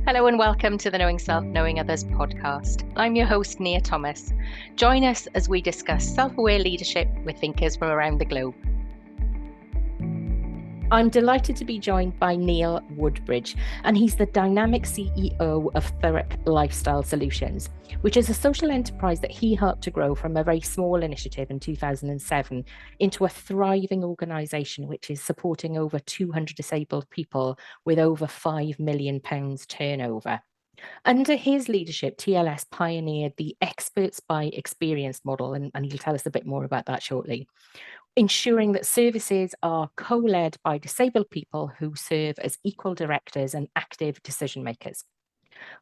Hello and welcome to the Knowing Self, Knowing Others podcast. I'm your host, Nia Thomas. Join us as we discuss self-aware leadership with thinkers from around the globe. I'm delighted to be joined by Neil Woodbridge, and he's the dynamic CEO of Thurrock Lifestyle Solutions, which is a social enterprise that he helped to grow from a very small initiative in 2007 into a thriving organisation which is supporting over 200 disabled people with over £5 million turnover. Under his leadership, TLS pioneered the experts by experience model, and he'll tell us a bit more about that shortly, ensuring that services are co-led by disabled people who serve as equal directors and active decision makers.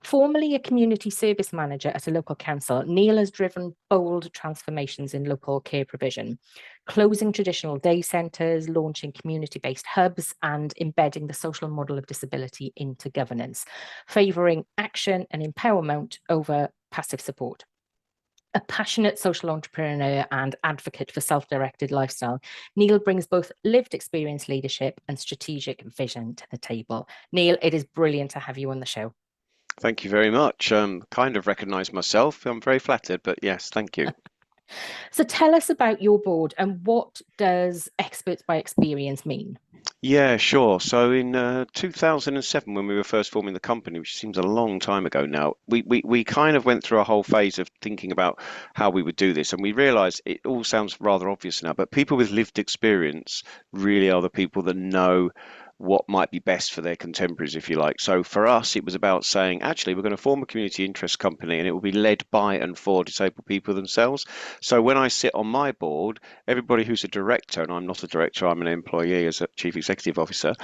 Formerly a community service manager at a local council, Neil has driven bold transformations in local care provision, closing traditional day centres, launching community-based hubs, and embedding the social model of disability into governance, favouring action and empowerment over passive support. A passionate social entrepreneur and advocate for self-directed lifestyle, Neil brings both lived experience leadership and strategic vision to the table. Neil, it is brilliant to have you on the show. Thank you very much. Kind of recognise myself. I'm very flattered, but yes, thank you. So tell us about your board and what does experts by experience mean? Yeah, sure. So in 2007, when we were first forming the company, which seems a long time ago now, we kind of went through a whole phase of thinking about how we would do this. And we realised it all sounds rather obvious now, but people with lived experience really are the people that know what might be best for their contemporaries, if you like. So for us, it was about saying, actually, we're going to form a community interest company and it will be led by and for disabled people themselves. So when I sit on my board, everybody who's a director, and I'm not a director, I'm an employee as a chief executive officer,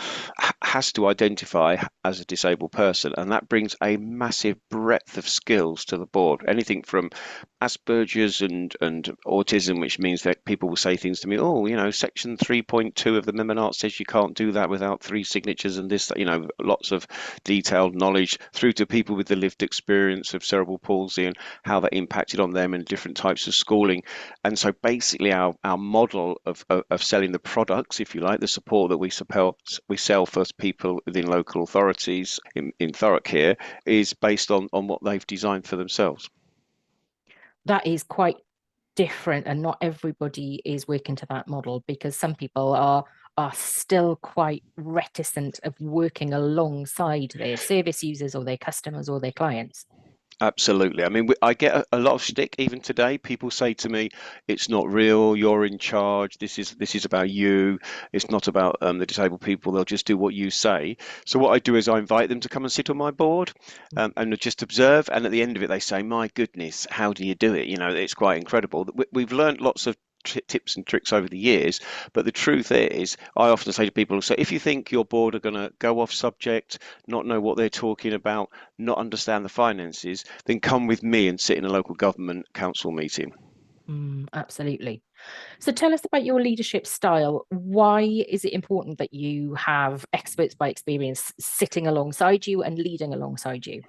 has to identify as a disabled person. And that brings a massive breadth of skills to the board. Anything from Asperger's and autism, which means that people will say things to me, oh, you know, section 3.2 of the Memo says you can't do that without 3 signatures and this, you know, lots of detailed knowledge, through to people with the lived experience of cerebral palsy and how that impacted on them and different types of schooling. And so basically our model of selling the products, if you like, the support that we sell for people within local authorities in Thurrock here is based on what they've designed for themselves. That is quite different, and not everybody is working to that model because some people are still quite reticent of working alongside their service users or their customers or their clients. Absolutely. I mean, I get a lot of stick even today. People say to me, "It's not real. You're in charge. This is about you. It's not about the disabled people. They'll just do what you say." So what I do is I invite them to come and sit on my board and just observe. And at the end of it, they say, "My goodness, how do you do it?" You know, it's quite incredible. We've learned lots of tips and tricks over the years, but the truth is, I often say to people, so if you think your board are going to go off subject, not know what they're talking about, not understand the finances, then come with me and sit in a local government council meeting. Absolutely. So tell us about your leadership style. Why is it important that you have experts by experience sitting alongside you and leading alongside you?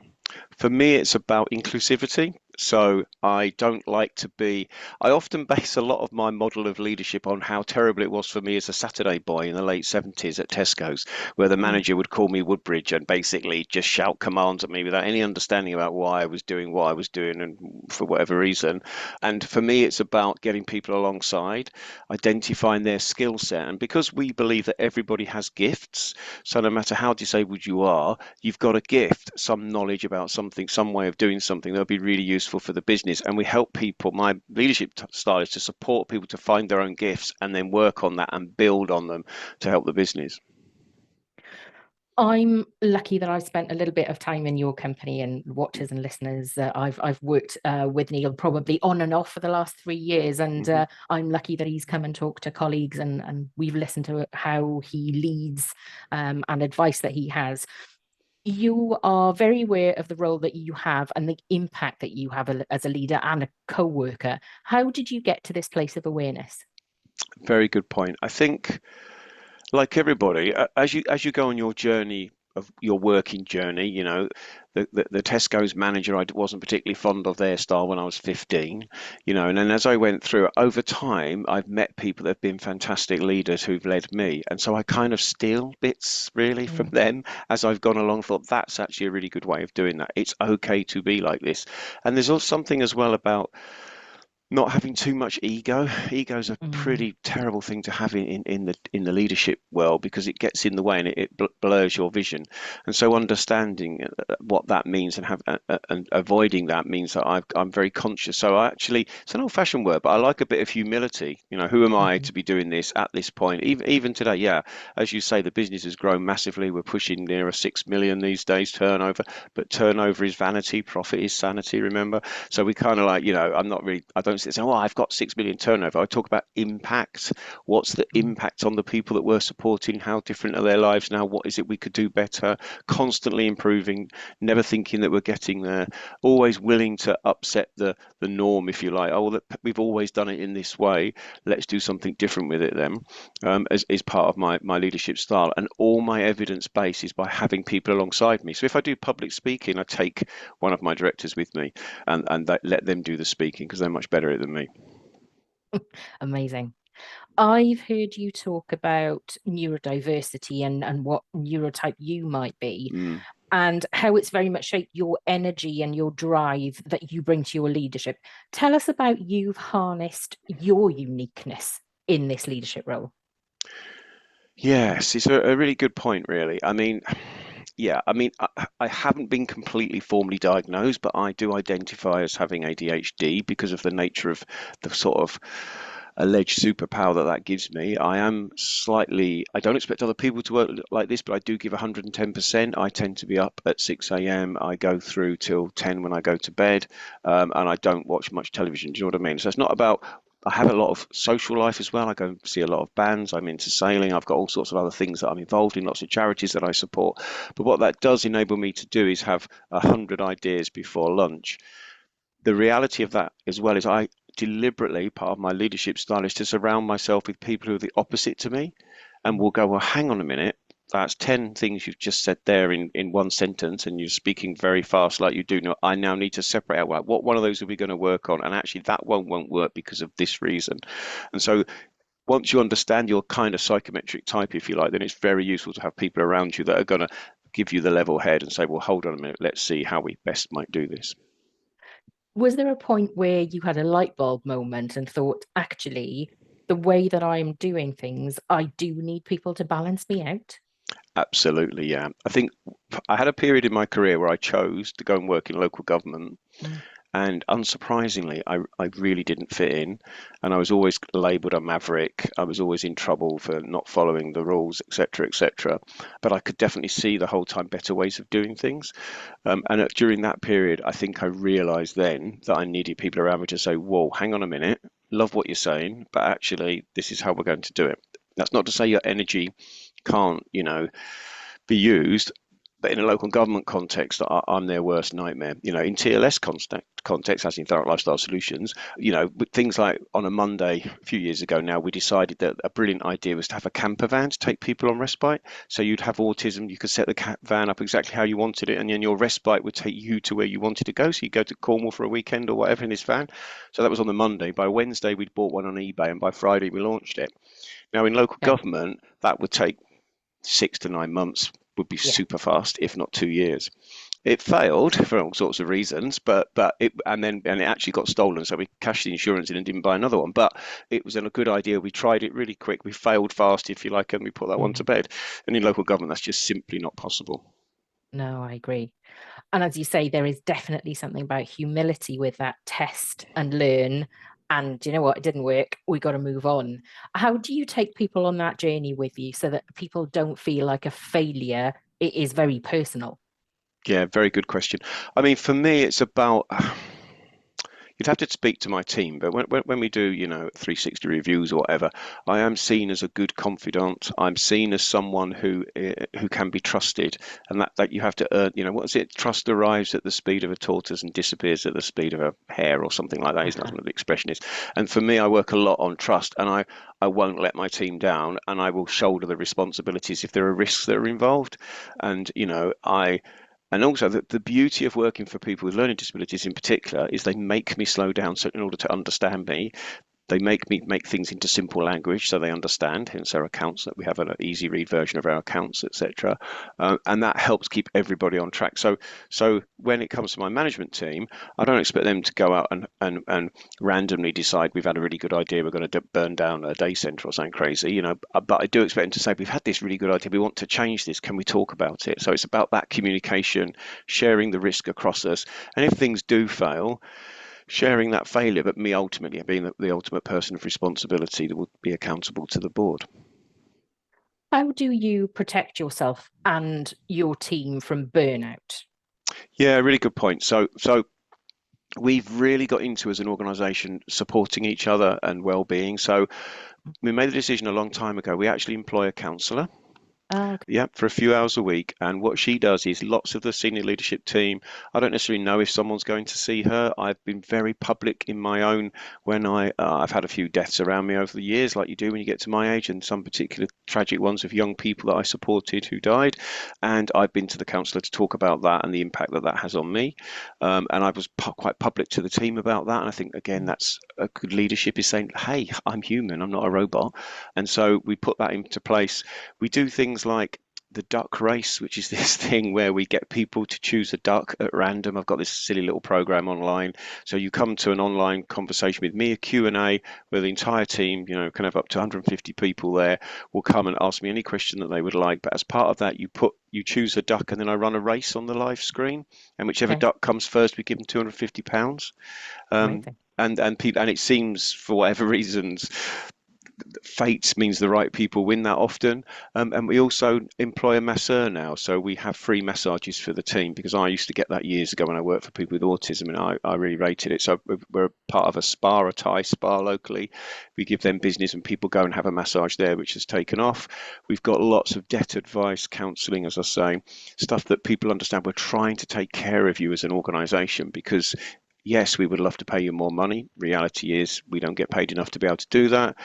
For me, it's about inclusivity. So I don't like to be, I often base a lot of my model of leadership on how terrible it was for me as a Saturday boy in the late 70s at Tesco's, where the manager would call me Woodbridge and basically just shout commands at me without any understanding about why I was doing what I was doing and for whatever reason. And for me, it's about getting people alongside, identifying their skill set. And because we believe that everybody has gifts, so no matter how disabled you are, you've got a gift, some knowledge about something, some way of doing something that'll be really useful for the business. And we help people, my leadership style is to support people to find their own gifts and then work on that and build on them to help the business. I'm lucky that I've spent a little bit of time in your company, and watchers and listeners, I've worked with Neil probably on and off for the last 3 years, and I'm lucky that he's come and talked to colleagues, and we've listened to how he leads and advice that he has. You are very aware of the role that you have and the impact that you have as a leader and a co-worker. How did you get to this place of awareness? Very good point. I think, like everybody, as you go on your journey of your working journey. The Tesco's manager, I wasn't particularly fond of their style when I was 15, and then as I went through it over time, I've met people that have been fantastic leaders who've led me. And so I kind of steal bits really from Mm, them as I've gone along, thought that's actually a really good way of doing that. It's okay to be like this. And there's also something as well about not having too much ego. Ego is a mm, pretty terrible thing to have in the leadership world because it gets in the way and it blurs your vision. And so understanding what that means and avoiding that means that I'm very conscious. So I actually, it's an old-fashioned word, but I like a bit of humility. Who am I mhm. to be doing this at this point? Even today, yeah, as you say, the business has grown massively. We're pushing near a 6 million these days turnover, but turnover is vanity, profit is sanity. Remember, so we kind of like, I don't sit and say, oh, I've got 6 million turnover. I talk about impact. What's the Mm. impact on the people that we're supporting? How different are their lives now? What is it we could do better? Constantly improving, never thinking that we're getting there, always willing to upset the norm, if you like. Oh, well, we've always done it in this way. Let's do something different with it then, as part of my leadership style. And all my evidence base is by having people alongside me. So if I do public speaking, I take one of my directors with me and let them do the speaking because they're much better at it than me. Amazing. I've heard you talk about neurodiversity and what neurotype you might be, Mm. and how it's very much shaped your energy and your drive that you bring to your leadership. Tell us about you've harnessed your uniqueness in this leadership role. Yes, it's a really good point, really. I mean, yeah, I mean, I haven't been completely formally diagnosed, but I do identify as having ADHD because of the nature of the sort of alleged superpower that gives me. I don't expect other people to work like this, but I do give 110%. I tend to be up at 6 a.m. I go through till 10 when I go to bed, and I don't watch much television. Do you know what I mean? So it's not about I have a lot of social life as well. I go and see a lot of bands. I'm into sailing. I've got all sorts of other things that I'm involved in, lots of charities that I support. But what that does enable me to do is have 100 ideas before lunch. The reality of that as well is I deliberately, part of my leadership style is to surround myself with people who are the opposite to me and will go, well, hang on a minute. That's 10 things you've just said there in one sentence, and you're speaking very fast like you do. Now, I now need to separate out what one of those are we going to work on, and actually that one won't work because of this reason. And so once you understand your kind of psychometric type, if you like, then it's very useful to have people around you that are going to give you the level head and say, well, hold on a minute, let's see how we best might do this. Was there a point where you had a light bulb moment and thought, actually, the way that I'm doing things, I do need people to balance me out? Absolutely, yeah. I think I had a period in my career where I chose to go and work in local government. Mm. And unsurprisingly, I really didn't fit in. And I was always labelled a maverick. I was always in trouble for not following the rules, etc., etc. But I could definitely see the whole time better ways of doing things. And during that period, I think I realised then that I needed people around me to say, whoa, hang on a minute, love what you're saying, but actually, this is how we're going to do it. That's not to say your energy can't, be used. But in a local government context, I'm their worst nightmare. In TLS context, as in Thurrock Lifestyle Solutions, with things like on a Monday a few years ago now, we decided that a brilliant idea was to have a camper van to take people on respite. So you'd have autism, you could set the van up exactly how you wanted it, and then your respite would take you to where you wanted to go. So you go to Cornwall for a weekend or whatever in this van. So that was on the Monday. By Wednesday, we'd bought one on eBay, and by Friday, we launched it. Now, in local Yeah. government, that would take 6 to 9 months, would be Yeah. super fast, if not 2 years. It failed for all sorts of reasons, but it actually got stolen. So we cashed the insurance in and didn't buy another one. But it was a good idea. We tried it really quick. We failed fast, if you like, and we put that one to Mm. bed. And in local government, that's just simply not possible. No, I agree. And as you say, there is definitely something about humility with that test and learn. And you know what? It didn't work. We got to move on. How do you take people on that journey with you so that people don't feel like a failure? It is very personal. Yeah, very good question. I mean, for me, it's about you'd have to speak to my team, but when we do, 360 reviews or whatever, I am seen as a good confidant. I'm seen as someone who can be trusted, and that you have to earn. What is it? Trust arrives at the speed of a tortoise and disappears at the speed of a hare, or something like that. Isn't that what the expression is? And for me, I work a lot on trust, and I won't let my team down, and I will shoulder the responsibilities if there are risks that are involved. And and also, the beauty of working for people with learning disabilities in particular is they make me slow down so in order to understand me. They make me make things into simple language so they understand, hence our accounts, that we have an easy read version of our accounts, etc. And that helps keep everybody on track. So when it comes to my management team, I don't expect them to go out and randomly decide we've had a really good idea, we're going to burn down a day centre or something crazy, but I do expect them to say, we've had this really good idea, we want to change this, can we talk about it? So it's about that communication, sharing the risk across us. And if things do fail, sharing that failure, but me ultimately being the ultimate person of responsibility that would be accountable to the board. How do you protect yourself and your team from burnout? Yeah, really good point. So we've really got into, as an organisation, supporting each other and well-being. So we made the decision a long time ago. We actually employ a counsellor. Oh, okay. Yeah, for a few hours a week. And what she does is, lots of the senior leadership team, I don't necessarily know if someone's going to see her. I've been very public in my own when I've had a few deaths around me over the years, like you do when you get to my age, and some particular tragic ones of young people that I supported who died. And I've been to the counsellor to talk about that and the impact that that has on me. And I was quite public to the team about that. And I think, again, that's a good leadership, is saying, hey, I'm human, I'm not a robot. And so we put that into place. We do things like the duck race, which is this thing where we get people to choose a duck at random. I've got this silly little program online. So you come to an online conversation with me, a Q&A, where the entire team, can have up to 150 people there, will come and ask me any question that they would like. But as part of that, you choose a duck, and then I run a race on the live screen. And whichever Okay. duck comes first, we give them £250. Amazing. And it seems, for whatever reasons, fate means the right people win that often. And we also employ a masseur now. So we have free massages for the team, because I used to get that years ago when I worked for people with autism, and I really rated it. So we're part of a Thai spa locally. We give them business and people go and have a massage there, which has taken off. We've got lots of debt advice, counselling, as I say, stuff that people understand. We're trying to take care of you as an organisation, because yes, we would love to pay you more money. Reality is we don't get paid enough to be able to do that.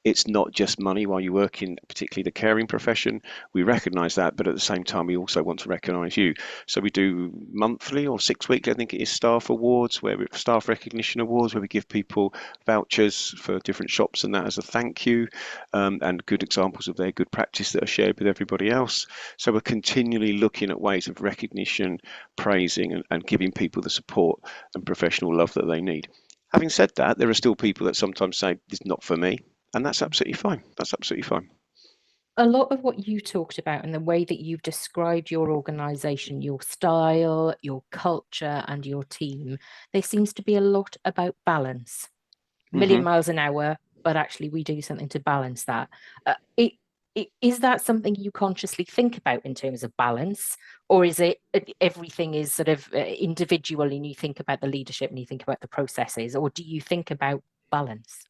It's not just money while you work in particularly the caring profession. We recognise that, but at the same time, we also want to recognise you. So we do monthly or 6 weekly, I think it is, staff awards, staff recognition awards, where we give people vouchers for different shops and that as a thank you, and good examples of their good practice that are shared with everybody else. So we're continually looking at ways of recognition, praising, and giving people the support and professional love that they need. Having said that, there are still people that sometimes say, "This is not for me." And that's absolutely fine. That's absolutely fine. A lot of what you talked about and the way that you've described your organization, your style, your culture, and your team, there seems to be a lot about balance. Million Hmm. miles an hour, but actually we do something to balance that. Is that something you consciously think about in terms of balance, or is it everything is sort of individual and you think about the leadership and you think about the processes, or do you think about balance?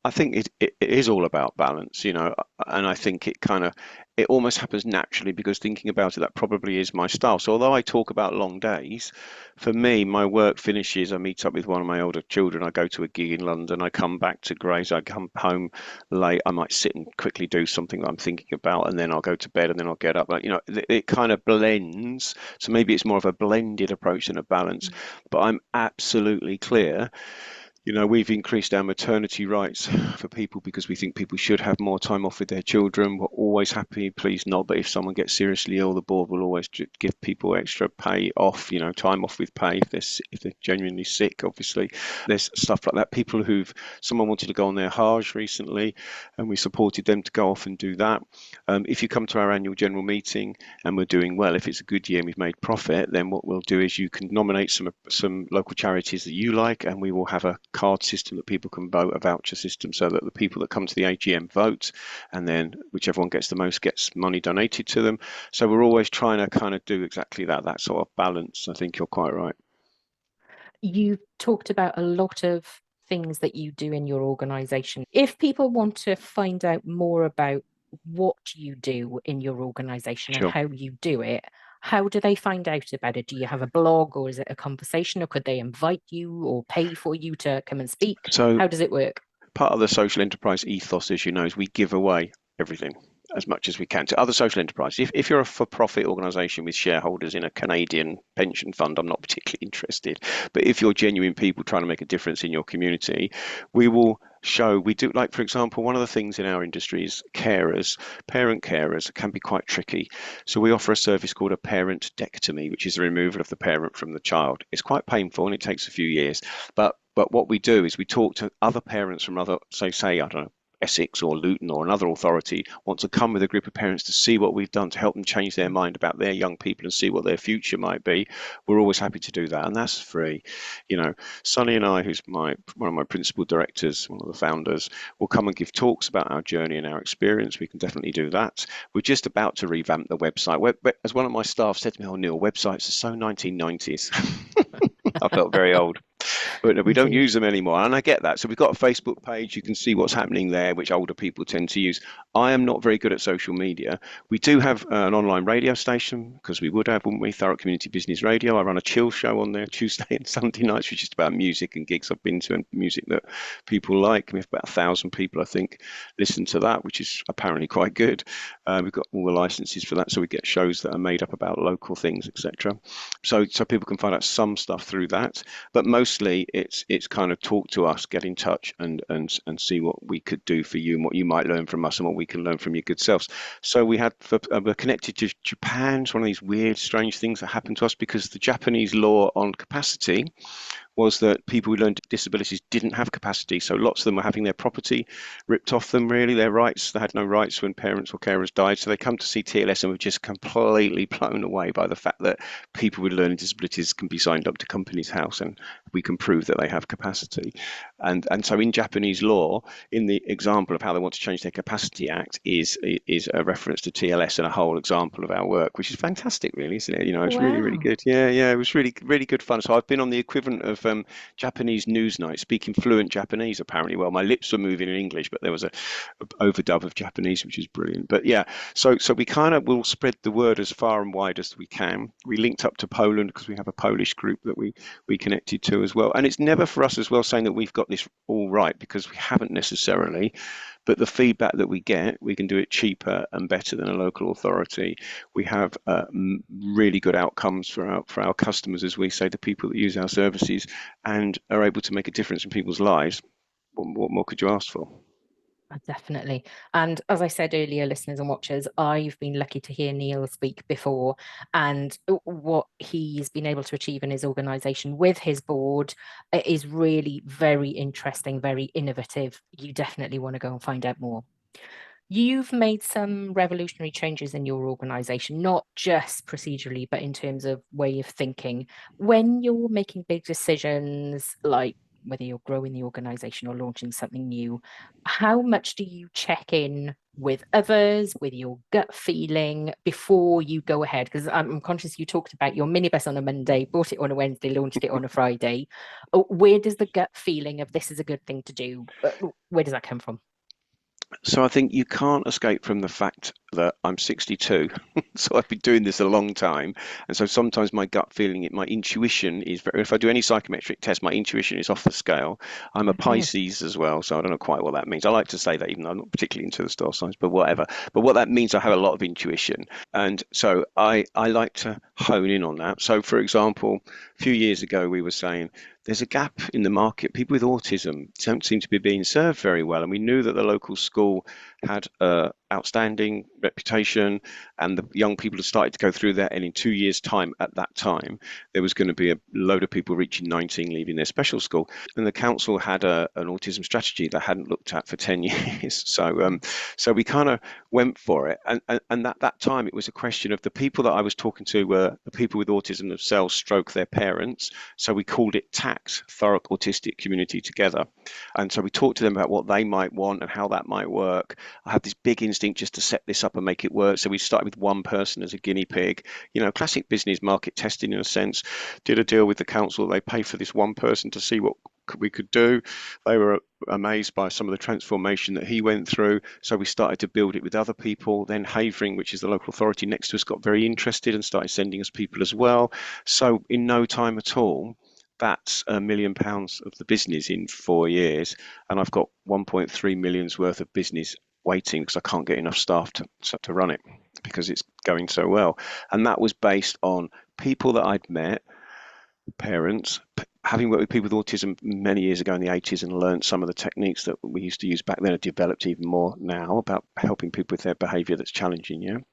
I think it is all about balance, and I think it almost happens naturally, because thinking about it, that probably is my style. So although I talk about long days, for me, my work finishes, I meet up with one of my older children, I go to a gig in London, I come back to Grays, I come home late, I might sit and quickly do something that I'm thinking about, and then I'll go to bed, and then I'll get up. It kind of blends. So maybe it's more of a blended approach than a balance, but I'm absolutely clear. We've increased our maternity rights for people because we think people should have more time off with their children. We're always happy, please not, but if someone gets seriously ill, the board will always give people extra pay off, time off with pay if they're genuinely sick, obviously. There's stuff like that. Someone wanted to go on their Hajj recently, and we supported them to go off and do that. If you come to our annual general meeting and we're doing well, if it's a good year and we've made profit, then what we'll do is you can nominate some local charities that you like, and we will have a card system that people can vote, a voucher system, so that the people that come to the AGM vote, and then whichever one gets the most gets money donated to them. So we're always trying to kind of do exactly that sort of balance. I think you're quite right. You've talked about a lot of things that you do in your organization. If people want to find out more about what you do in your organization and Sure. how you do it, how do they find out about it? Do you have a blog, or is it a conversation, or could they invite you or pay for you to come and speak? So How does it work? part of the social enterprise ethos, as you know, is we give away everything as much as we can to other social enterprises. If you're a for-profit organisation with shareholders in a Canadian pension fund, I'm not particularly interested. But if you're genuine people trying to make a difference in your community, we will show, we do, like, for example, one of the things in our industry is carers, parent carers can be quite tricky. So we offer a service called a parentectomy, which is the removal of the parent from the child. It's quite painful and it takes a few years, but what we do is we talk to other parents from other, say, I don't know, Essex or Luton or another authority want to come with a group of parents to see what we've done to help them change their mind about their young people and see what their future might be. We're always happy to do that, and that's free. You know, Sonny and I, who's one of my principal directors, one of the founders, will come and give talks about our journey and our experience. We can definitely do that. We're just about to revamp the website. As one of my staff said to me, "Oh, Neil, websites are so 1990s." I felt very old. But no, we don't Indeed. use them anymore. And I get that. So we've got a Facebook page. You can see what's happening there, which older people tend to use. I am not very good at social media. We do have an online radio station, because we would have, wouldn't we? Thurrock Community Business Radio. I run a chill show on there Tuesday and Sunday nights, which is about music and gigs I've been to and music that people like. We have about 1,000 people, I think, listen to that, which is apparently quite good. We've got all the licenses for that, so we get shows that are made up about local things, etc. So people can find out some stuff through that, but mostly it's kind of talk to us, get in touch, and see what we could do for you and what you might learn from us and what we can learn from your good selves. So we're connected to Japan. It's one of these weird, strange things that happened to us because the Japanese law on capacity was that people with learning disabilities didn't have capacity. So lots of them were having their property ripped off them, really, their rights. They had no rights when parents or carers died. So they come to see TLS and were just completely blown away by the fact that people with learning disabilities can be signed up to Companies House and we can prove that they have capacity. And so in Japanese law, in the example of how they want to change their Capacity Act is a reference to TLS and a whole example of our work, which is fantastic, really, isn't it? You know, it's really, really Wow. good. Yeah, it was really, really good fun. So I've been on the equivalent of Japanese news night, speaking fluent Japanese, apparently. Well, my lips were moving in English, but there was a overdub of Japanese, which is brilliant. But yeah, so we kind of will spread the word as far and wide as we can. We linked up to Poland because we have a Polish group that we connected to as well. And it's never for us as well saying that we've got this all right, because we haven't necessarily. But the feedback that we get, we can do it cheaper and better than a local authority. We have really good outcomes for our customers, as we say, the people that use our services, and are able to make a difference in people's lives. What more could you ask for? Definitely. And as I said earlier, listeners and watchers, I've been lucky to hear Neil speak before, and what he's been able to achieve in his organization with his board is really very interesting, very innovative. You definitely want to go and find out more. You've made some revolutionary changes in your organization, not just procedurally, but in terms of way of thinking. When you're making big decisions, like whether you're growing the organization or launching something new, how much do you check in with others, with your gut feeling before you go ahead? Because I'm conscious you talked about your minibus on a Monday, bought it on a Wednesday, launched it on a Friday. Where does the gut feeling of this is a good thing to do, where does that come from? So I think you can't escape from the fact that I'm 62. So I've been doing this a long time. And so sometimes my gut feeling, my intuition is very, if I do any psychometric test, my intuition is off the scale. I'm a Mhm. Pisces as well, so I don't know quite what that means. I like to say that even though I'm not particularly into the star signs, but whatever. But what that means, I have a lot of intuition. And so I like to hone in on that. So for example, a few years ago, we were saying, there's a gap in the market. People with autism don't seem to be being served very well. And we knew that the local school had outstanding reputation, and the young people had started to go through that. And in 2 years' time, at that time, there was going to be a load of people reaching 19 leaving their special school. And the council had an autism strategy that hadn't looked at for 10 years. So we kind of went for it. And at that time, it was a question of the people that I was talking to were the people with autism themselves, stroke their parents. So we called it TACT, Thurrock Autistic Community Together. And so we talked to them about what they might want and how that might work. I had this big instinct just to set this up and make it work. So we started with one person as a guinea pig, classic business market testing in a sense. Did a deal with the council. They paid for this one person to see what we could do. They were amazed by some of the transformation that he went through. So we started to build it with other people. Then Havering, which is the local authority next to us, got very interested and started sending us people as well. So in no time at all, that's £1 million of the business in 4 years, and I've got 1.3 million's worth of business waiting because I can't get enough staff to run it because it's going so well. And that was based on people that I'd met, parents, having worked with people with autism many years ago in the 80s and learned some of the techniques that we used to use back then, are developed even more now about helping people with their behavior that's challenging.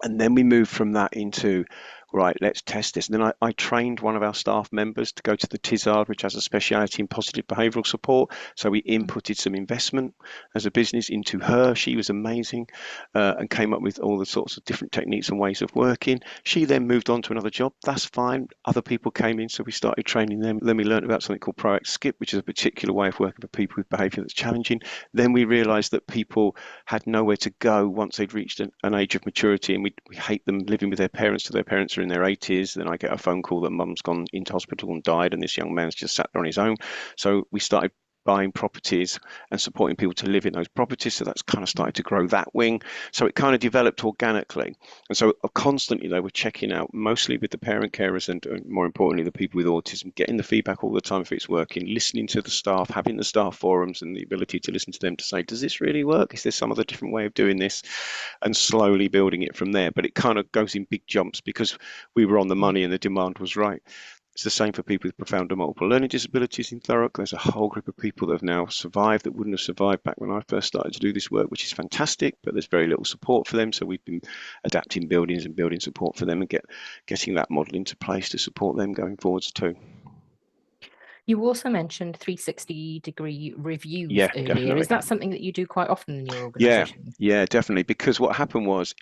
And then we moved from that into, right, let's test this. And then I trained one of our staff members to go to the TISARD, which has a speciality in positive behavioural support. So we inputted some investment as a business into her. She was amazing, and came up with all the sorts of different techniques and ways of working. She then moved on to another job. That's fine. Other people came in, so we started training them. Then we learned about something called Proact Skip, which is a particular way of working with people with behaviour that's challenging. Then we realised that people had nowhere to go once they'd reached an age of maturity, and we hate them living with their parents till their parents are in their 80s. Then I get a phone call that mum's gone into hospital and died, and this young man's just sat there on his own. So we started buying properties and supporting people to live in those properties. So that's kind of started to grow that wing. So it kind of developed organically. And so constantly they were checking out, mostly with the parent carers and more importantly, the people with autism, getting the feedback all the time if it's working, listening to the staff, having the staff forums and the ability to listen to them to say, does this really work? Is there some other different way of doing this? And slowly building it from there. But it kind of goes in big jumps because we were on the money and the demand was right. It's the same for people with profound or multiple learning disabilities in Thurrock. There's a whole group of people that have now survived that wouldn't have survived back when I first started to do this work, which is fantastic, but there's very little support for them. So we've been adapting buildings and building support for them and getting that model into place to support them going forwards too. You also mentioned 360-degree reviews Yeah, earlier. definitely. Is that something that you do quite often in your Yeah, organisation? yeah, definitely. Because what happened was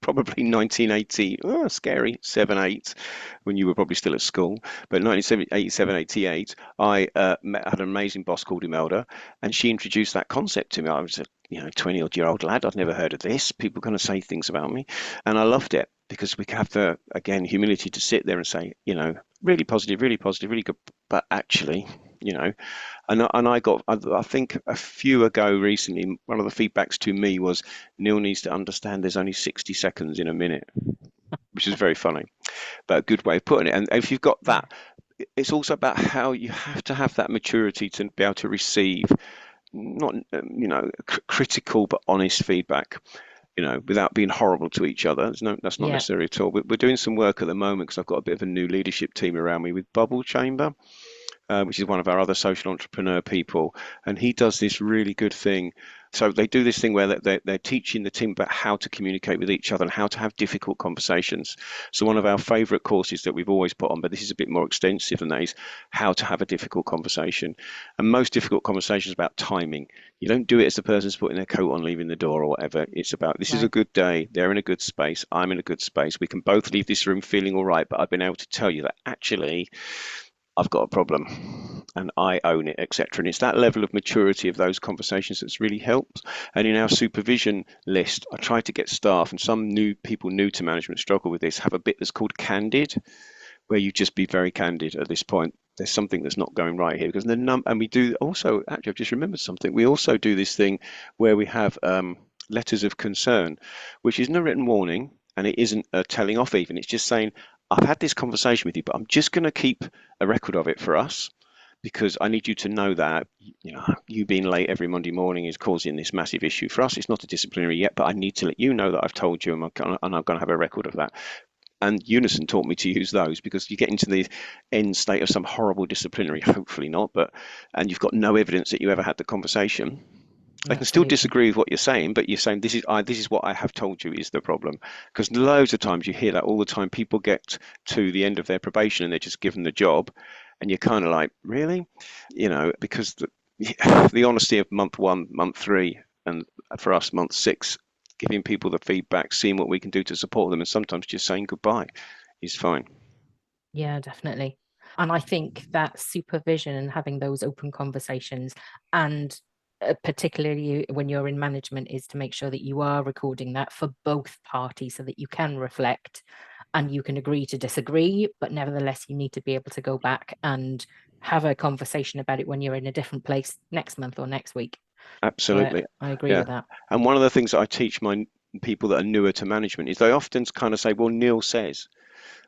probably 1980, scary, 7, 8, when you were probably still at school. But 1987, 88, I had an amazing boss called Imelda, and she introduced that concept to me. I was a 20-odd-year-old lad. I'd never heard of this. People going to say things about me. And I loved it because we have the, again, humility to sit there and say, really positive, really positive, really good. But actually, and I think a few ago recently, one of the feedbacks to me was Neil needs to understand there's only 60 seconds in a minute, which is very funny, but a good way of putting it. And if you've got that, it's also about how you have to have that maturity to be able to receive not, critical but honest feedback. Without being horrible to each other. That's not Yeah. necessary at all. We're doing some work at the moment because I've got a bit of a new leadership team around me with Bubble Chamber, which is one of our other social entrepreneur people. And he does this really good thing. So they do this thing where they're teaching the team about how to communicate with each other and how to have difficult conversations. So one of our favorite courses that we've always put on, but this is a bit more extensive than that, is how to have a difficult conversation. And most difficult conversations about timing. You don't do it as the person's putting their coat on, leaving the door or whatever. It's about, this is a good day. They're in a good space. I'm in a good space. We can both leave this room feeling all right, but I've been able to tell you that actually I've got a problem and I own it, etc. And it's that level of maturity of those conversations that's really helped. And in our supervision list, I try to get staff, and some new people new to management struggle with this, have a bit that's called candid, where you just be very candid at this point. There's something that's not going right here because and we do also, actually I've just remembered something. We also do this thing where we have letters of concern, which isn't a written warning and it isn't a telling off even. It's just saying, I've had this conversation with you, but I'm just going to keep a record of it for us because I need you to know that you being late every Monday morning is causing this massive issue for us. It's not a disciplinary yet, but I need to let you know that I've told you, and I'm going to have a record of that. And Unison taught me to use those because you get into the end state of some horrible disciplinary, hopefully not, and you've got no evidence that you ever had the conversation. They can still disagree with what you're saying, but you're saying this is what I have told you is the problem. Because loads of times you hear that all the time. People get to the end of their probation and they're just given the job, and you're kind of like, really, because the honesty of month 1, month 3, and for us month 6, giving people the feedback, seeing what we can do to support them, and sometimes just saying goodbye is fine. Yeah, definitely. And I think that supervision and having those open conversations and particularly when you're in management, is to make sure that you are recording that for both parties so that you can reflect and you can agree to disagree, but nevertheless, you need to be able to go back and have a conversation about it when you're in a different place next month or next week. So Absolutely. I agree Yeah. with that. And one of the things that I teach my people that are newer to management is they often kind of say, well, Neil says.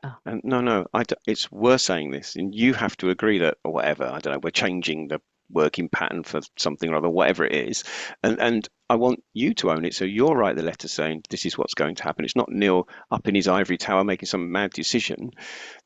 Oh. And no, no, it's we're saying this, and you have to agree that, or whatever. I don't know. We're changing the working pattern for something or other, whatever it is, and I want you to own it. So you'll write the letter saying this is what's going to happen. It's not Neil up in his ivory tower making some mad decision.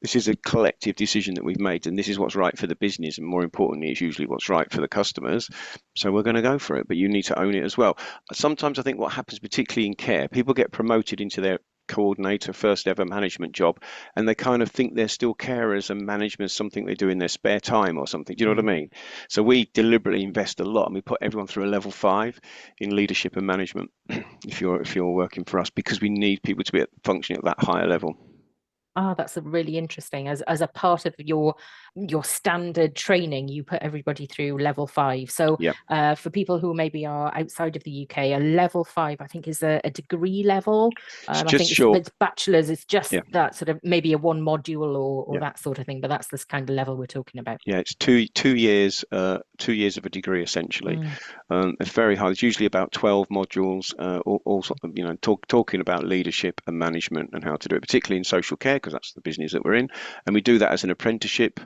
This is a collective decision that we've made, and this is what's right for the business, and more importantly, it's usually what's right for the customers. So we're going to go for it, but you need to own it as well. Sometimes I think what happens, particularly in care, people get promoted into their coordinator, first ever management job, and they kind of think they're still carers and management is something they do in their spare time or something. Do you know what I mean? So we deliberately invest a lot and we put everyone through a level 5 in leadership and management if you're working for us because we need people to be functioning at that higher level. Ah, that's a really interesting. As a part of your standard training, you put everybody through level 5. So Yeah, for people who maybe are outside of the UK, a level 5, I think, is a degree level. it's I just think if short. it's bachelor's, it's just Yeah, that sort of maybe a one module or yeah. that sort of thing. But that's this kind of level we're talking about. Yeah, it's two years, 2 years of a degree essentially. Mm. It's very hard. It's usually about 12 modules, all sort of, talking about leadership and management and how to do it, particularly in social care, because that's the business that we're in. And we do that as an apprenticeship,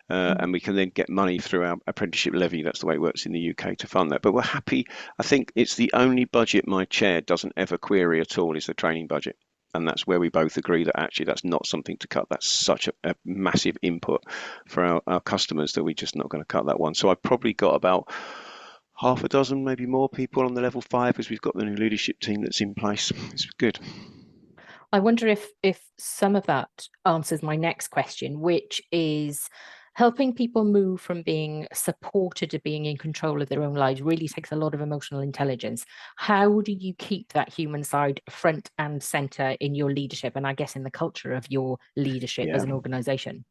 Mm. and we can then get money through our apprenticeship levy. That's the way it works in the UK to fund that. But we're happy. I think it's the only budget my chair doesn't ever query at all is the training budget. And that's where we both agree that actually that's not something to cut. That's such a massive input for our customers that we're just not going to cut that one. So I've probably got about half a dozen, maybe more people on the level 5 as we've got the new leadership team that's in place. It's good. I wonder if some of that answers my next question, which is helping people move from being supported to being in control of their own lives really takes a lot of emotional intelligence. How do you keep that human side front and center in your leadership and I guess in the culture of your leadership as Yeah. an organization?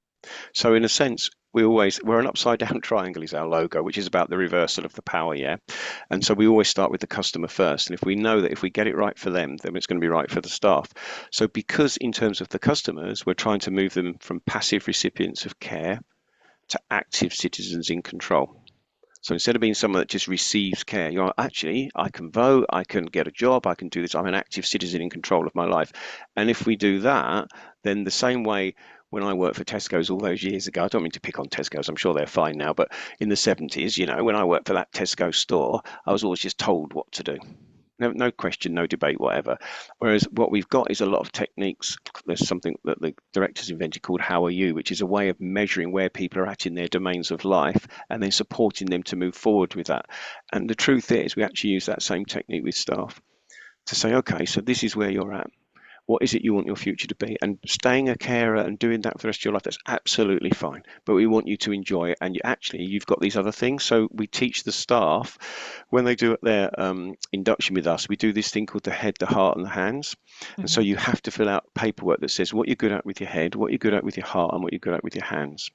So in a sense, we're an upside down triangle is our logo, which is about the reversal of the power, yeah. And so we always start with the customer first. And if we know that if we get it right for them, then it's going to be right for the staff. So because in terms of the customers, we're trying to move them from passive recipients of care to active citizens in control. So instead of being someone that just receives care, you're actually, I can vote, I can get a job, I can do this. I'm an active citizen in control of my life. And if we do that, then the same way when I worked for Tesco's all those years ago, I don't mean to pick on Tesco's, I'm sure they're fine now, but in the 70s, when I worked for that Tesco store, I was always just told what to do. No, no question, no debate, whatever. Whereas what we've got is a lot of techniques. There's something that the directors invented called How Are You, which is a way of measuring where people are at in their domains of life and then supporting them to move forward with that. And the truth is, we actually use that same technique with staff to say, okay, so this is where you're at. What is it you want your future to be? And staying a carer and doing that for the rest of your life, that's absolutely fine. But we want you to enjoy it. And you've got these other things. So we teach the staff when they do their induction with us, we do this thing called the head, the heart, and the hands. And so Mhm. you have to fill out paperwork that says what you're good at with your head, what you're good at with your heart, and what you're good at with your hands.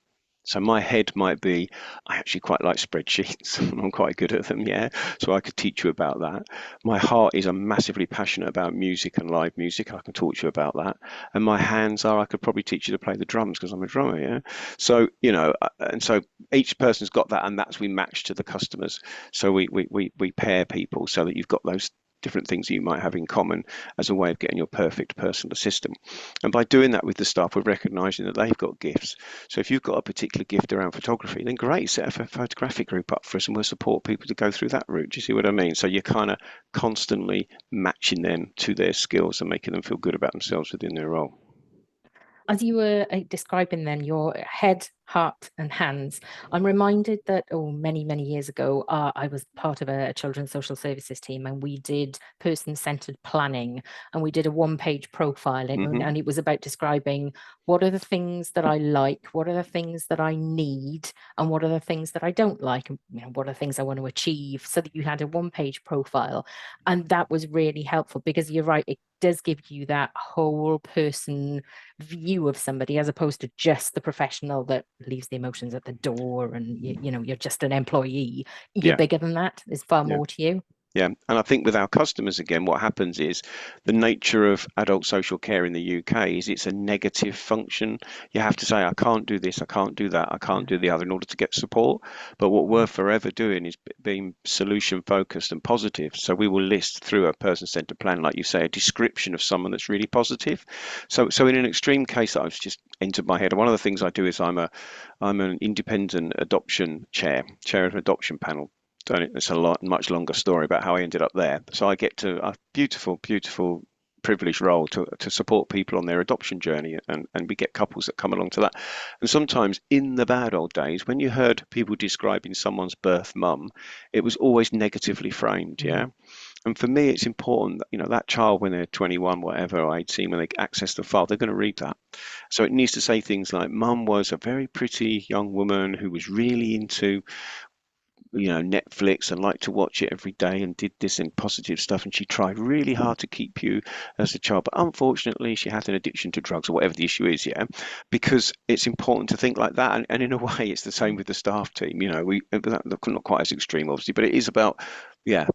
So my head might be, I actually quite like spreadsheets. I'm quite good at them, yeah. So I could teach you about that. My heart is I'm massively passionate about music and live music. I can talk to you about that. And my hands are I could probably teach you to play the drums because I'm a drummer, yeah. So and so each person's got that, and that's we match to the customers. So we pair people so that you've got those different things you might have in common as a way of getting your perfect personal assistant. And by doing that with the staff, we're recognizing that they've got gifts. So if you've got a particular gift around photography, then great, set a photographic group up for us and we'll support people to go through that route. Do you see what I mean? So you're kind of constantly matching them to their skills and making them feel good about themselves within their role. As you were describing then your head, heart, and hands, I'm reminded that, oh, many, many years ago, I was part of a children's social services team and we did person-centered planning and we did a one-page profile Hmm. and it was about describing what are the things that I like, what are the things that I need, and what are the things that I don't like, and what are the things I want to achieve, so that you had a one-page profile. And that was really helpful because you're right, it does give you that whole person view of somebody as opposed to just the professional that leaves the emotions at the door, and you're just an employee. You're Yeah. bigger than that. There's far Yeah. more to you. Yeah, and I think with our customers again, what happens is the nature of adult social care in the UK is it's a negative function. You have to say, I can't do this, I can't do that, I can't Yeah. do the other in order to get support. But what we're Mm. forever doing is being solution focused and positive. So we will list through a person-centered plan, like you say, a description of someone that's really positive. So in an extreme case that I've just entered my head, one of the things I do is I'm an independent adoption chair of an adoption panel. It's a much longer story about how I ended up there. So I get to a beautiful, beautiful privileged role to support people on their adoption journey, and we get couples that come along to that. And sometimes in the bad old days, when you heard people describing someone's birth mum, it was always negatively framed, yeah. Mm. And for me, it's important that, that child, when they're 21, whatever, or 18, when they access the file, they're going to read that. So it needs to say things like, Mum was a very pretty young woman who was really into Netflix and liked to watch it every day and did this and positive stuff. And she tried really hard to keep you as a child, but unfortunately, she had an addiction to drugs or whatever the issue is. Yeah, because it's important to think like that. And in a way, it's the same Mm. with the staff team. Not quite as extreme, obviously, but it is about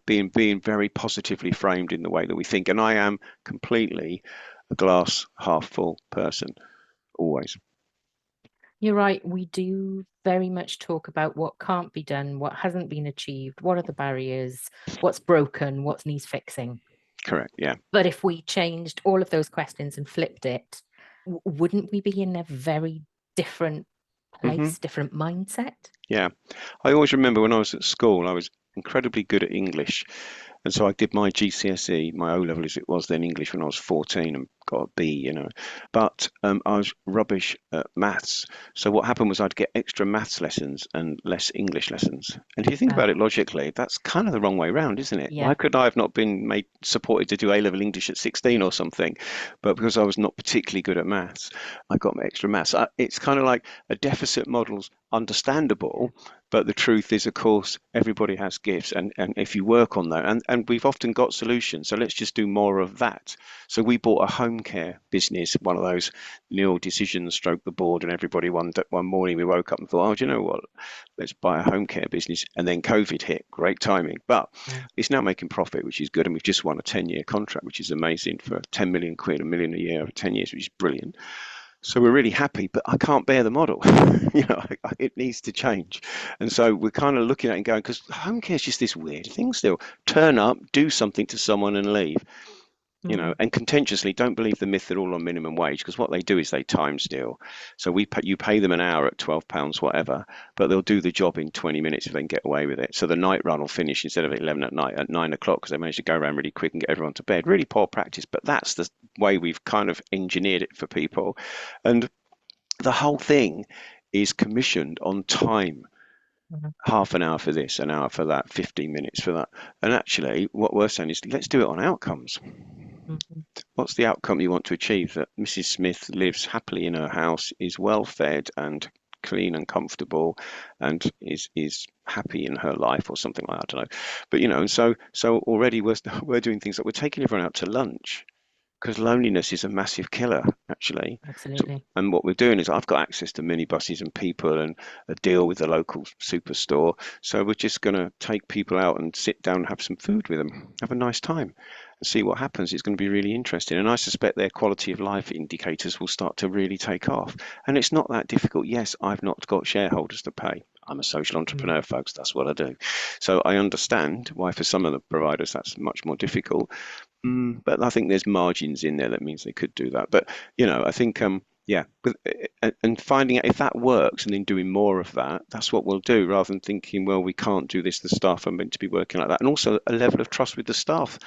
being very positively framed in the way that we think. And I am completely a glass half full person always. You're right. We do very much talk about what can't be done, what hasn't been achieved, what are the barriers, what's broken, what needs fixing. Correct. Yeah. But if we changed all of those questions and flipped it, wouldn't we be in a very different Hmm. place, different mindset? Yeah. I always remember when I was at school, I was incredibly good at English. And so I did my GCSE, my O level as it was then, English, when I was 14, and got a B. But I was rubbish at maths. So what happened was I'd get extra maths lessons and less English lessons. And if you think Uh, about it logically, that's kind of the wrong way round, isn't it? yeah. Why could I have not been made supported to do A level English at 16 or something? But because I was not particularly good at maths, I got my extra maths. It's kind of like a deficit model's understandable, but the truth is, of course, everybody has gifts, and if you work on that, and we've often got solutions, so let's just do more of that. So we bought a home care business, one of those Neil decisions stroke the board, and everybody one morning we woke up and thought, oh, do you know what? Let's buy a home care business. And then COVID hit, great timing. But Mm. it's now making profit, which is good. And we've just won a 10-year contract, which is amazing, for 10 million quid, a million a year over 10 years, which is brilliant. So we're really happy, but I can't bear the model. It needs to change. And so we're kind of looking at it and going, because home care is just this weird thing still. Turn up, do something to someone and leave. Mm. And contentiously, don't believe the myth they're all on minimum wage, because what they do is they time steal. So you pay them an hour at £12, whatever, but they'll do the job in 20 minutes if they can get away with it. So the night run will finish instead of at 11 at night at 9 o'clock, because they manage to go around really quick and get everyone to bed. Really poor practice, but that's the way we've kind of engineered it for people. And the whole thing is commissioned on time. Mhm. Half an hour for this, an hour for that, 15 minutes for that. And actually, what we're saying is let's do it on outcomes. Mhm. What's the outcome you want to achieve? That Mrs. Smith lives happily in her house, is well fed and clean and comfortable, and is happy in her life, or something like that. I don't know. But so already we're doing things like we're taking everyone out to lunch, because loneliness is a massive killer, actually. So, Absolutely. and what we're doing is I've got access to minibuses and people and a deal with the local superstore. So we're just going to take people out and sit down and have some food with them, have a nice time, and see what happens. It's going to be really interesting. And I suspect their quality of life indicators will start to really take off. And it's not that difficult. Yes, I've not got shareholders to pay. I'm a social Mm. entrepreneur, folks. That's what I do. So I understand why for some of the providers that's much more difficult. But I think there's margins in there that means they could do that. But I think yeah, and finding out if that works and then doing more of that, that's what we'll do, rather than thinking, well, we can't do this. The staff are meant to be working like that, and also a level of trust with the staff.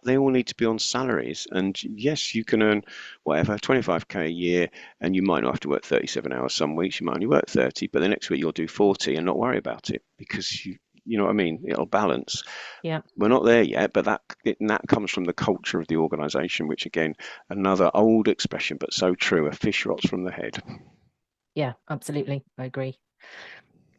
They all need to be on salaries, and yes, you can earn whatever 25k a year, and you might not have to work 37 hours some weeks. You might only work 30, but the next week you'll do 40 and not worry about it, because you know what I mean. It'll balance. Yeah. We're not there yet, but that comes from the culture of the organisation, which again, another old expression, but so true: a fish rots from the head. Yeah, absolutely. I agree.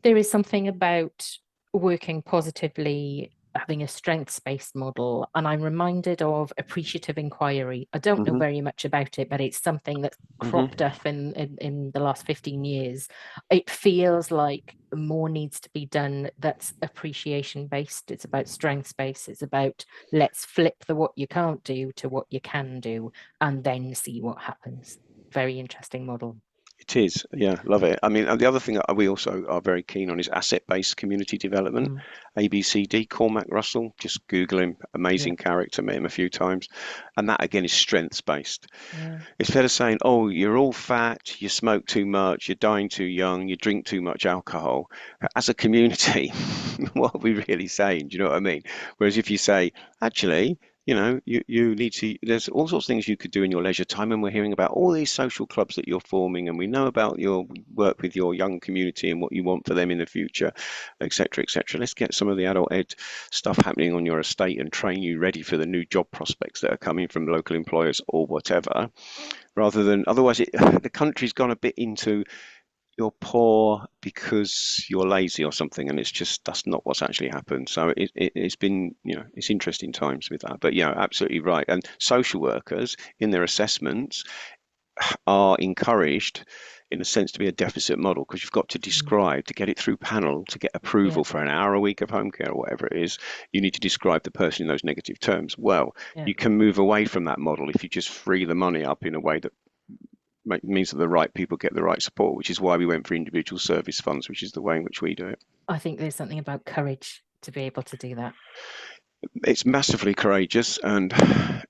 There is something about working positively having a strengths-based model, and I'm reminded of appreciative inquiry. I don't know Hmm. very much about it, but it's something that's cropped Hmm. up in the last 15 years. It feels like more needs to be done that's appreciation based. It's about strengths based. It's about let's flip the what you can't do to what you can do and then see what happens. Very interesting model. It is, yeah, love it. I mean, and the other thing that we also are very keen on is asset-based community development. Mm, ABCD, Cormac Russell, just Google him, yeah, amazing character, met him a few times. And that again is strengths-based. yeah. Instead of saying, oh, you're all fat, you smoke too much, you're dying too young, you drink too much alcohol, as a community, what are we really saying? Do you know what I mean? Whereas if you say, actually, you need to, there's all sorts of things you could do in your leisure time, and we're hearing about all these social clubs that you're forming, and we know about your work with your young community and what you want for them in the future, etc., etc. Let's get some of the adult ed stuff happening on your estate and train you ready for the new job prospects that are coming from local employers or whatever, rather than otherwise the country's gone a bit into you're poor because you're lazy or something, and it's just that's not what's actually happened. So it's been, it's interesting times with that. But yeah, absolutely right. And social workers in their assessments are encouraged in a sense to be a deficit model, because you've got to Mm, describe to get it through panel to get yeah, approval for an hour a week of home care or whatever it is. You need to describe the person in those negative terms. Well, yeah. you can move away from that model if you just free the money up in a way that means that the right people get the right support, which is why we went for individual service funds, which is the way in which we do it. I think there's something about courage to be able to do that. It's massively courageous and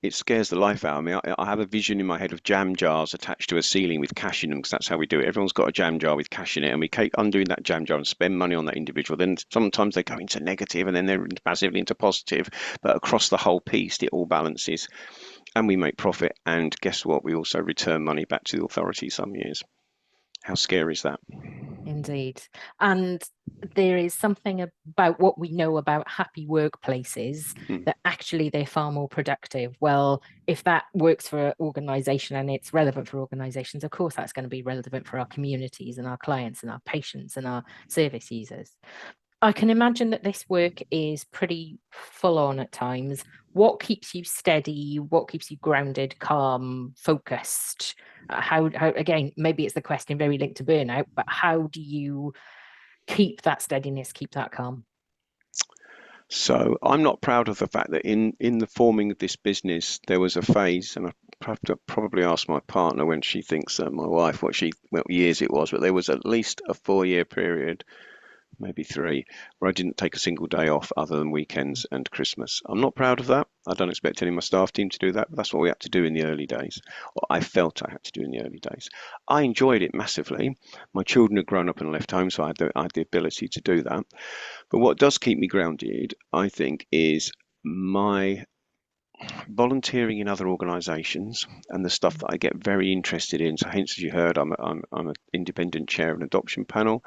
it scares the life out of me. I have a vision in my head of jam jars attached to a ceiling with cash in them, because that's how we do it. Everyone's got a jam jar with cash in it, and we keep undoing that jam jar and spend money on that individual. Then sometimes they go into negative and then they're massively into positive, but across the whole piece, it all balances and we make profit. And guess what? We also return money back to the authority some years. How scary is that? Indeed. And there is something about what we know about happy workplaces Hmm. that actually they're far more productive. Well, if that works for an organization and it's relevant for organizations, of course that's going to be relevant for our communities and our clients and our patients and our service users. I can imagine that this work is pretty full on at times. What keeps you steady? What keeps you grounded, calm, focused? How again, maybe it's the question very linked to burnout, but how do you keep that steadiness, keep that calm? So I'm not proud of the fact that in the forming of this business, there was a phase, and I have to probably ask my partner when she thinks that my wife what years it was, but there was at least a 4 year period, maybe three, where I didn't take a single day off other than weekends and Christmas. I'm not proud of that. I don't expect any of my staff team to do that, but that's what we had to do in the early days, or I felt I had to do in the early days. I enjoyed it massively. My children had grown up and left home, so I had the ability to do that. But what does keep me grounded, I think, is my volunteering in other organisations and the stuff that I get very interested in. So, hence, as you heard, I'm an independent chair of an adoption panel.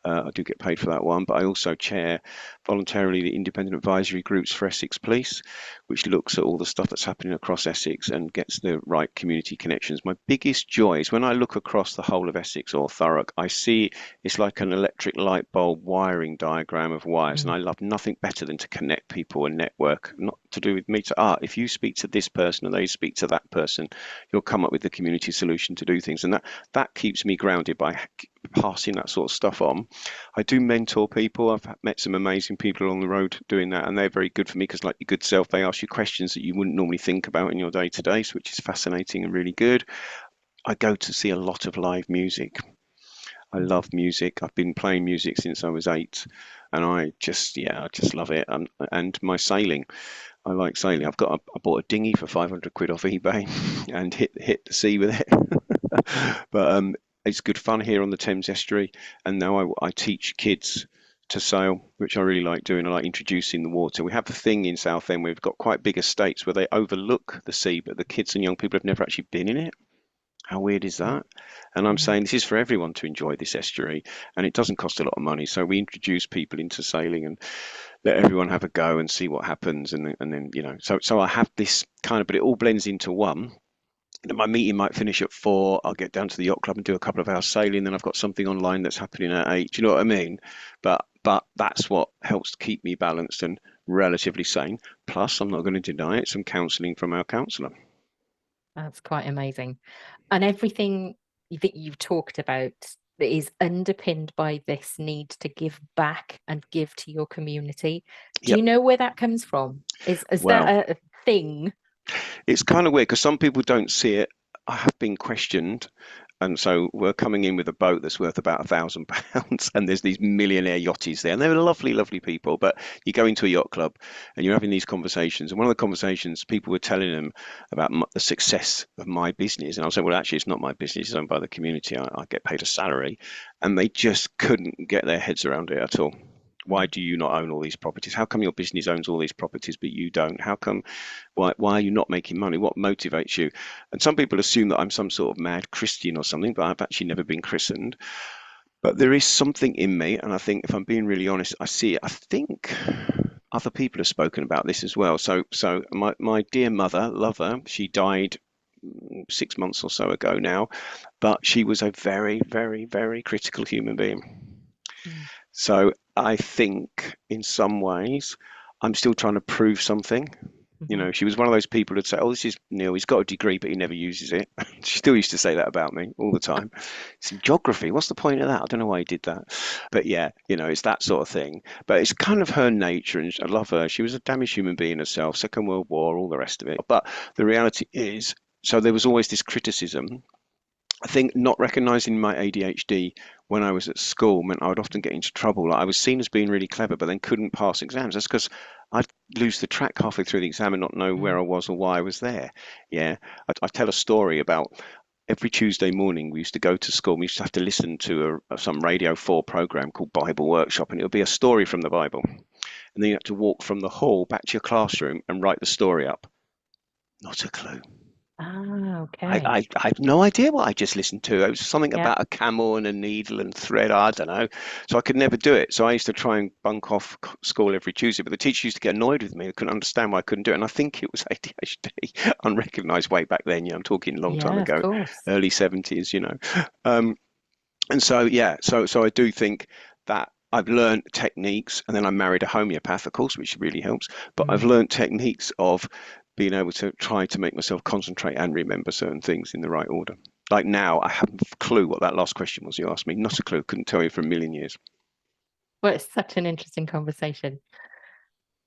I do get paid for that one, but I also chair voluntarily the independent advisory groups for Essex Police, which looks at all the stuff that's happening across Essex and gets the right community connections. My biggest joy is when I look across the whole of Essex or Thurrock, I see it's like an electric light bulb wiring diagram of wires, and Mm, I love nothing better than to connect people and network, not to do with me to art. If you speak to this person and they speak to that person, you'll come up with the community solution to do things, and that keeps me grounded by passing that sort of stuff on. I do mentor people. I've met some amazing people along the road doing that, and they're very good for me because, like your good self, they ask you questions that you wouldn't normally think about in your day to day, which is fascinating and really good. I go to see a lot of live music. I mm. love music. I've been playing music since I was 8, and I just love it. And my sailing, I like sailing. I bought a dinghy for 500 quid off eBay and hit the sea with it. But it's good fun here on the Thames estuary, and now I teach kids to sail, which I really like doing. I like introducing the water. We have a thing in Southend where we've got quite big estates where they overlook the sea, but the kids and young people have never actually been in it. How weird is Yeah, that? And I'm yeah. saying this is for everyone to enjoy this estuary, and it doesn't cost a lot of money. So we introduce people into sailing and let everyone have a go and see what happens, and then so I have this kind of, but it all blends into one. My meeting might finish at 4. I'll get down to the yacht club and do a couple of hours sailing. Then I've got something online that's happening at 8. Do you know what I mean? But that's what helps to keep me balanced. And relatively sane. Plus, I'm not going to deny it, some counselling from our counsellor. That's quite amazing. And everything that you've talked about is underpinned by this need to give back and give to your community. Do Yep. you know where that comes from? Is that Well, a thing? it's kind of weird because some people don't see it. I have been questioned. And so we're coming in with a boat that's worth about £1,000, and there's these millionaire yachties there, and they're lovely, lovely people. But you go into a yacht club, and you're having these conversations, and one of the conversations people were telling them about the success of my business, and I was saying, well, actually, it's not my business; it's owned by the community. I get paid a salary, and they just couldn't get their heads around it at all. Why do you not own all these properties? How come your business owns all these properties but you don't? How come why are you not making money? What motivates you? And some people assume that I'm some sort of mad Christian or something, but I've actually never been christened. But there is something in me, and I think if I'm being really honest, I see it. I think other people have spoken about this as well. So my dear mother, love her, she died 6 months or so ago now, but she was a very, very, very critical human being. Mm. So I think in some ways I'm still trying to prove something. You Mhm. know, she was one of those people who'd say, "Oh, this is Neil. He's got a degree, but he never uses it." She still used to say that about me all the time. It's in geography. What's the point of that? I don't know why he did that. But yeah, you know, it's that sort of thing. But it's kind of her nature, and I love her. She was a damaged human being herself, Second World War, all the rest of it. But the reality is, so there was always this criticism. I think not recognizing my ADHD when I was at school meant I would often get into trouble. Like I was seen as being really clever, but then couldn't pass exams. That's because I'd lose the track halfway through the exam and not know where Mm. I was or why I was there. Yeah, I tell a story about every Tuesday morning we used to go to school. We used to have to listen to some Radio 4 program called Bible Workshop, and it would be a story from the Bible. And then you had to walk from the hall back to your classroom and write the story up. Not a clue. Ah, I, okay. I, I have no idea what I just listened to. It was something Yeah. about a camel and a needle and thread. I don't know. So I could never do it. So I used to try and bunk off school every Tuesday. But the teacher used to get annoyed with me. They couldn't understand why I couldn't do it. And I think it was ADHD, unrecognized way back then. I'm talking a long time Yeah, of ago, course. early 70s. Um, and so, yeah, so I do think that I've learned techniques, and then I married a homeopath, of course, which really helps. But I've Mm. learned techniques of being able to try to make myself concentrate and remember certain things in the right order. Like now, I haven't a clue what that last question was you asked me. Not a clue. Couldn't tell you for a million years. Well, it's such an interesting conversation.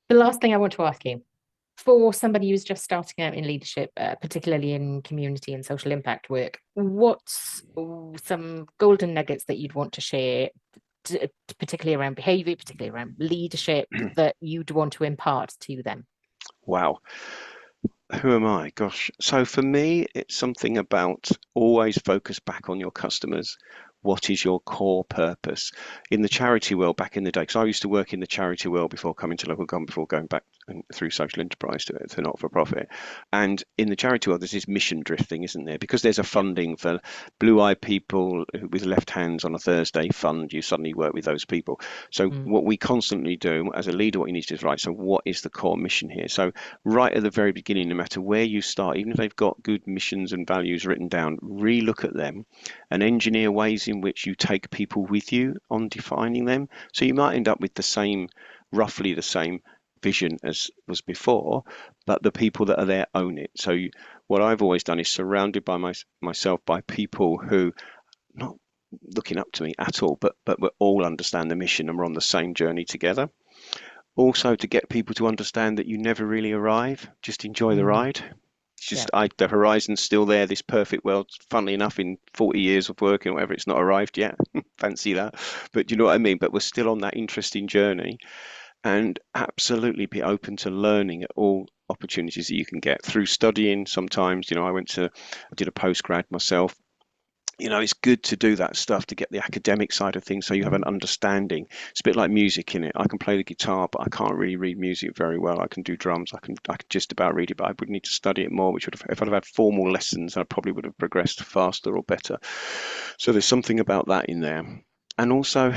The last thing I want to ask you, for somebody who's just starting out in leadership, particularly in community and social impact work, what's some golden nuggets that you'd want to share, particularly around behavior, particularly around leadership, that you'd want to impart to them? Wow. Who am I? Gosh. So for me, it's something about always focus back on your customers. What is your core purpose? In the charity world back in the day, because I used to work in the charity world before coming to local government, before going back through social enterprise to not for profit. And in the charity world, there's this mission drifting, isn't there? Because there's a funding for blue-eyed people with left hands on a Thursday fund, you suddenly work with those people. So Mm. what we constantly do as a leader, what you need to do is right. So what is the core mission here? So right at the very beginning, no matter where you start, even if they've got good missions and values written down, re-look at them and engineer ways in which you take people with you on defining them. So you might end up with roughly the same vision as was before, but the people that are there own it. So what I've always done is surrounded by myself by people who not looking up to me at all, but we all understand the mission and we're on the same journey together. Also, to get people to understand that you never really arrive, just enjoy the Mm. ride. It's Yeah. just the horizon's still there, this perfect world. Funnily enough, in 40 years of working or whatever, it's not arrived yet. Fancy that. But you know what I mean? But we're still on that interesting journey and absolutely be open to learning at all opportunities that you can get through studying. Sometimes, I did a postgrad myself. It's good to do that stuff to get the academic side of things so you have an Mm. understanding. It's a bit like music in it. I can play the guitar, but I can't really read music very well. I can do drums. I can just about read it, but I would need to study it more, which would have, if I'd have had formal lessons, I probably would have progressed faster or better. So there's something about that in there. And also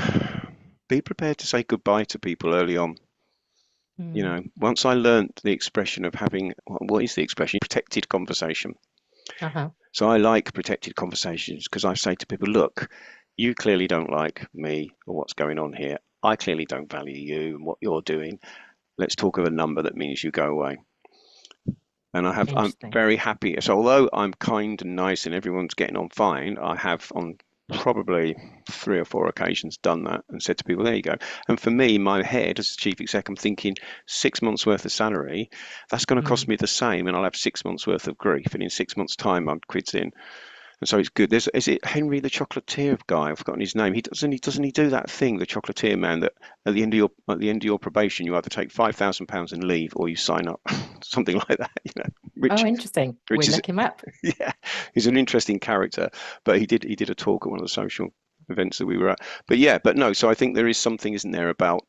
be prepared to say goodbye to people early on. Mm. Once I learned the expression of having, what is the expression? Protected conversation. Uh-huh. So I like protected conversations because I say to people, look, you clearly don't like me or what's going on here. I clearly don't value you and what you're doing. let's talk of a number that means you go away. And I'm Interesting. very happy. So although I'm kind and nice and everyone's getting on fine, I have on probably 3 or 4 occasions done that and said to people, there you go. And for me, my head as chief exec, I'm thinking 6 months worth of salary, that's going to cost me the same, and I'll have 6 months worth of grief. And in 6 months' time, I'm quids in. And so it's good. Is it Henry the chocolatier guy? I've forgotten his name. Doesn't he do that thing, the chocolatier man, that at the end of your probation, you either take £5,000 and leave, or you sign up, something like that. Oh, interesting. Which We'll is look him up. yeah, he's an interesting character. But he did a talk at one of the social events that we were at. But no. So I think there is something, isn't there, about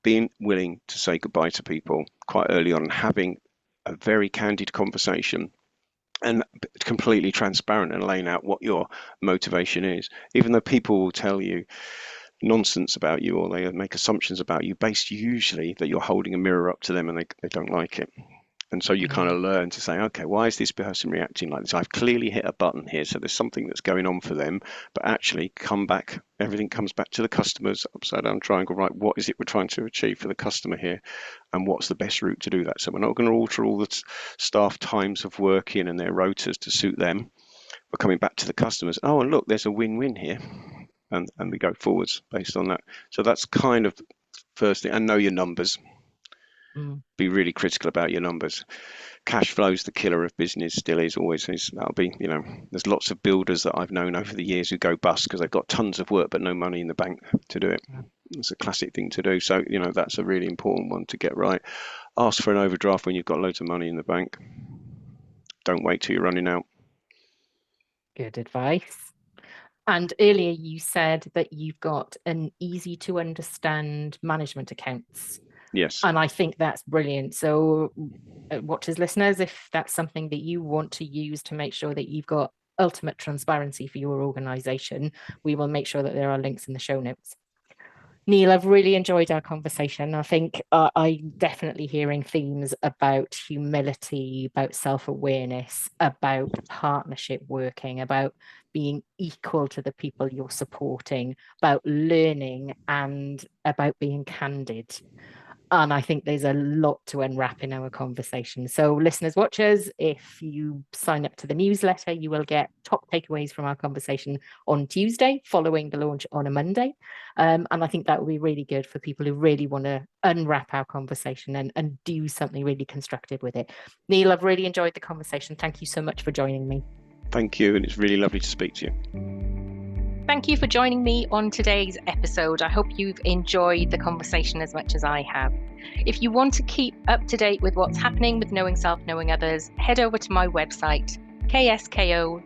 being willing to say goodbye to people quite early on and having a very candid conversation and completely transparent and laying out what your motivation is, even though people will tell you nonsense about you or they make assumptions about you based usually that you're holding a mirror up to them and they don't like it. And so you kind of learn to say, okay, why is this person reacting like this? I've clearly hit a button here, so there's something that's going on for them. But actually, come back, everything comes back to the customers, upside down triangle, right? What is it we're trying to achieve for the customer here? And what's the best route to do that? So we're not going to alter all the staff times of working and their rotas to suit them. We're coming back to the customers. Oh, and look, there's a win-win here. And we go forwards based on that. So that's kind of first thing. And know your numbers. Be really critical about your numbers. Cash flow's the killer of business, still is, always is. That'll be, there's lots of builders that I've known over the years who go bust because they've got tons of work but no money in the bank to do it. It's a classic thing to do. So, that's a really important one to get right. Ask for an overdraft when you've got loads of money in the bank. Don't wait till you're running out. Good advice. And earlier you said that you've got an easy to understand management accounts. Yes. And I think that's brilliant. So watchers, listeners, if that's something that you want to use to make sure that you've got ultimate transparency for your organization, we will make sure that there are links in the show notes. Neil, I've really enjoyed our conversation. I think I'm definitely hearing themes about humility, about self-awareness, about partnership working, about being equal to the people you're supporting, about learning, and about being candid. And I think there's a lot to unwrap in our conversation. So listeners, watchers, if you sign up to the newsletter, you will get top takeaways from our conversation on Tuesday, following the launch on a Monday. And I think that will be really good for people who really want to unwrap our conversation and do something really constructive with it. Neil, I've really enjoyed the conversation. Thank you so much for joining me. Thank you. And it's really lovely to speak to you. Thank you for joining me on today's episode. I hope you've enjoyed the conversation as much as I have. If you want to keep up to date with what's happening with Knowing Self, Knowing Others, head over to my website, ksko.co.uk.